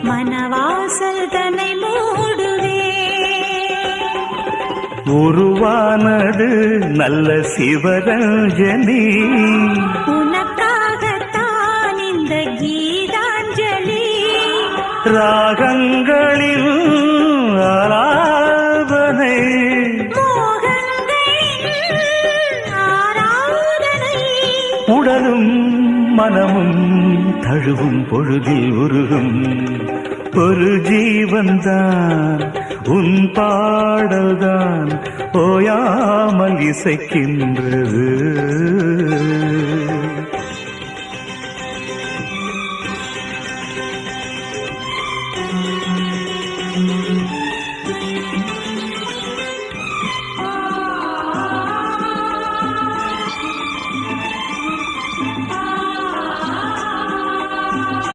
மனவாசல் தன்னை மூடுவே. உருவானது நல்ல சிவரஞ்சனி, உனக்காகத்தான் இந்த கீதாஞ்சலி. ராகங்களில் ஆராதனை, உடலும் மனமும் தழுவும் பொழுதில் உருகும் ஒரு ஜீவன்தான் உன் பாடல்தான் ஓயாமல் இசைக்கின்றது.